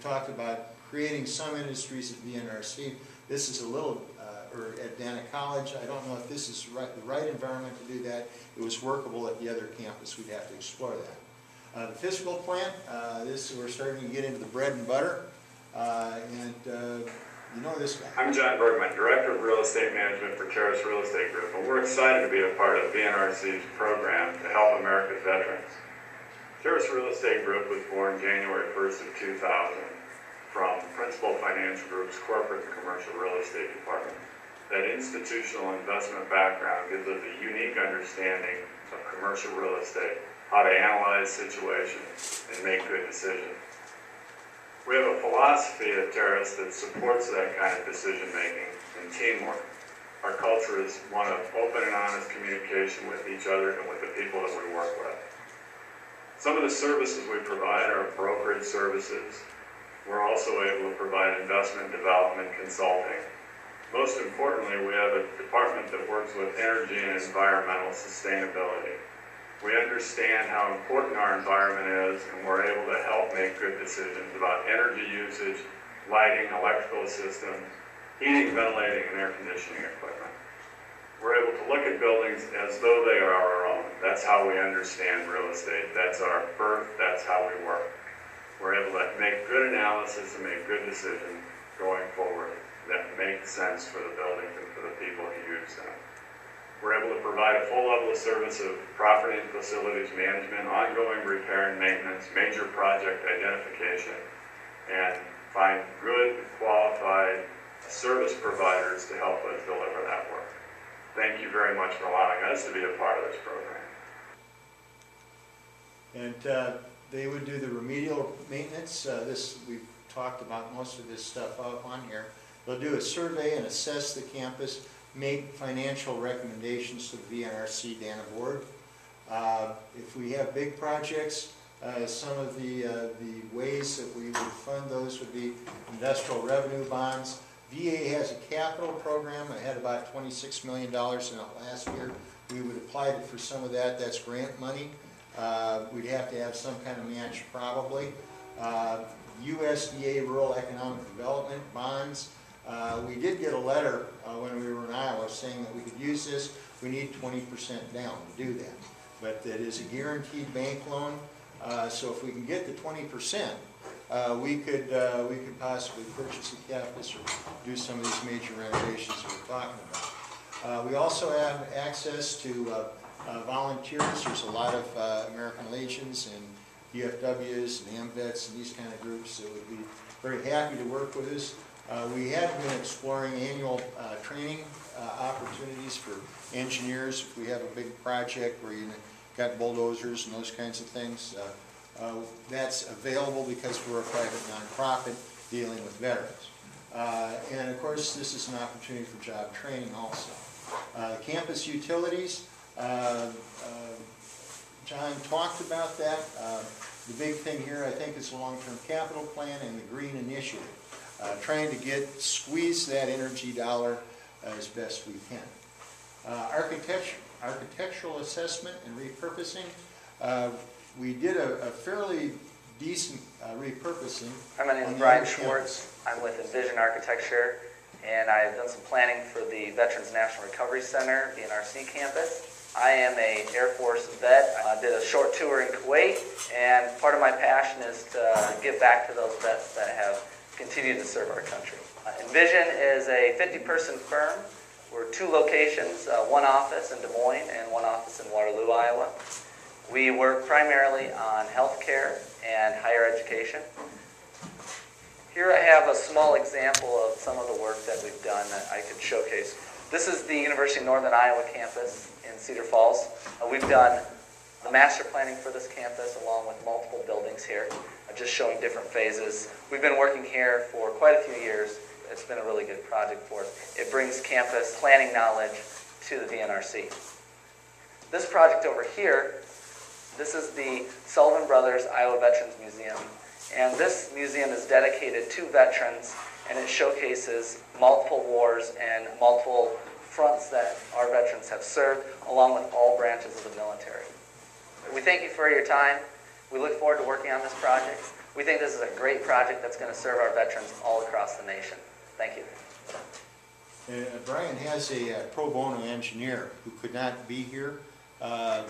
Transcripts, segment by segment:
talked about creating some industries at VNRC. This is a little, or at Dana College. I don't know if this is the right environment to do that. It was workable at the other campus. We'd have to explore that. The physical plant, we're starting to get into the bread and butter. You know this guy. I'm John Bergman, Director of Real Estate Management for Terrace Real Estate Group, and we're excited to be a part of VNRC's program to help America's veterans. Terrace Real Estate Group was born January 1st of 2000 from Principal Financial Group's corporate and commercial real estate department. That institutional investment background gives us a unique understanding of commercial real estate, how to analyze situations and make good decisions. We have a philosophy at Terrace that supports that kind of decision making and teamwork. Our culture is one of open and honest communication with each other and with the people that we work with. Some of the services we provide are brokerage services. We're also able to provide investment development consulting. Most importantly, we have a department that works with energy and environmental sustainability. We understand how important our environment is, and we're able to help make good decisions about energy usage, lighting, electrical systems, heating, ventilating, and air conditioning equipment. We're able to look at buildings as though they are our own. That's how we understand real estate. That's our birth. That's how we work. We're able to make good analysis and make good decisions going forward that make sense for the buildings and for the people who use them. We're able to provide a full level of service of property and facilities management, ongoing repair and maintenance, major project identification, and find good, qualified service providers to help us deliver that work. Thank you very much for allowing us to be a part of this program. And they would do the remedial maintenance. We've talked about most of this stuff on here. They'll do a survey and assess the campus, make financial recommendations to the VNRC Dana board. If we have big projects, some of the ways that we would fund those would be industrial revenue bonds. VA has a capital program. It had about $26 million in it last year. We would apply for some of that. That's grant money. We'd have to have some kind of match probably. USDA Rural Economic Development bonds. We did get a letter when we were in Iowa saying that we could use this. We need 20% down to do that. But it is a guaranteed bank loan. So if we can get the 20%, we could possibly purchase a campus or do some of these major renovations that we're talking about. We also have access to volunteers. There's a lot of American Legions and DFWs and AMVETs and these kind of groups that would be very happy to work with us. We have been exploring annual training opportunities for engineers. If we have a big project where you've got bulldozers and those kinds of things, that's available because we're a private nonprofit dealing with veterans. And of course, this is an opportunity for job training also. Campus utilities, John talked about that. The big thing here, I think, is the long-term capital plan and the green initiative. Trying to squeeze that energy dollar as best we can. Architectural assessment and repurposing. We did a fairly decent repurposing. My name is Brian Schwartz. I'm with Envision Architecture, and I've done some planning for the Veterans National Recovery Center, the NRC campus. I am an Air Force vet. I did a short tour in Kuwait, and part of my passion is to give back to those vets that have continued to serve our country. Envision is a 50-person firm. We're 2 locations, one office in Des Moines and one office in Waterloo, Iowa. We work primarily on healthcare and higher education. Here I have a small example of some of the work that we've done that I could showcase. This is the University of Northern Iowa campus in Cedar Falls. We've done the master planning for this campus along with multiple buildings here, just showing different phases. We've been working here for quite a few years. It's been a really good project for us. It brings campus planning knowledge to the VNRC. This project over here, this is the Sullivan Brothers Iowa Veterans Museum. And this museum is dedicated to veterans, and it showcases multiple wars and multiple fronts that our veterans have served, along with all branches of the military. We thank you for your time. We look forward to working on this project. We think this is a great project that's going to serve our veterans all across the nation. Thank you. Brian has a pro bono engineer who could not be here, but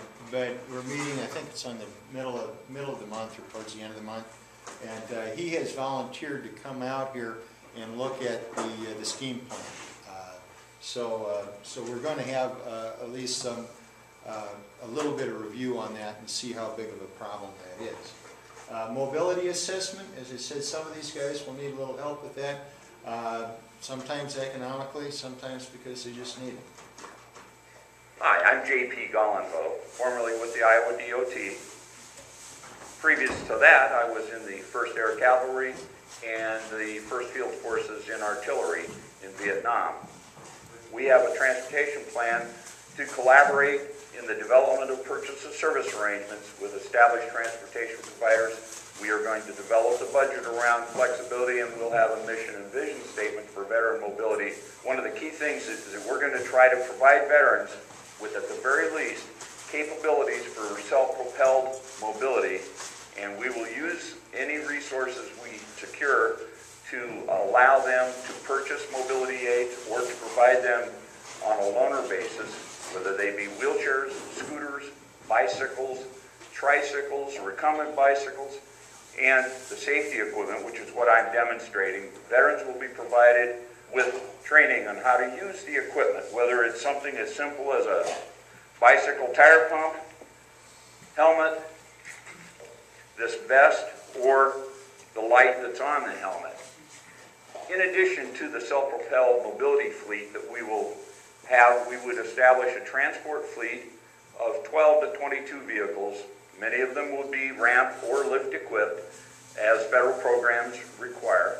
we're meeting, I think it's on the middle of the month or towards the end of the month, and he has volunteered to come out here and look at the steam plant. So we're going to have at least some a little bit of review on that and see how big of a problem that is. Mobility assessment, as I said, some of these guys will need a little help with that. Sometimes economically, sometimes because they just need it. Hi, I'm J.P. Gollenbo, formerly with the Iowa DOT. Previous to that, I was in the 1st Air Cavalry and the 1st Field Forces in Artillery in Vietnam. We have a transportation plan to collaborate in the development of purchase and service arrangements with established transportation providers. We are going to develop the budget around flexibility, and we'll have a mission and vision statement for veteran mobility. One of the key things is that we're going to try to provide veterans with, at the very least, capabilities for self-propelled mobility, and we will use any resources we secure to allow them to purchase mobility aids or to provide them on a loaner basis, whether they be wheelchairs, scooters, bicycles, tricycles, recumbent bicycles, and the safety equipment, which is what I'm demonstrating. Veterans will be provided with training on how to use the equipment, whether it's something as simple as a bicycle tire pump, helmet, this vest, or the light that's on the helmet. In addition to the self-propelled mobility fleet that we will have, we would establish a transport fleet of 12 to 22 vehicles. Many of them will be ramp or lift equipped as federal programs require.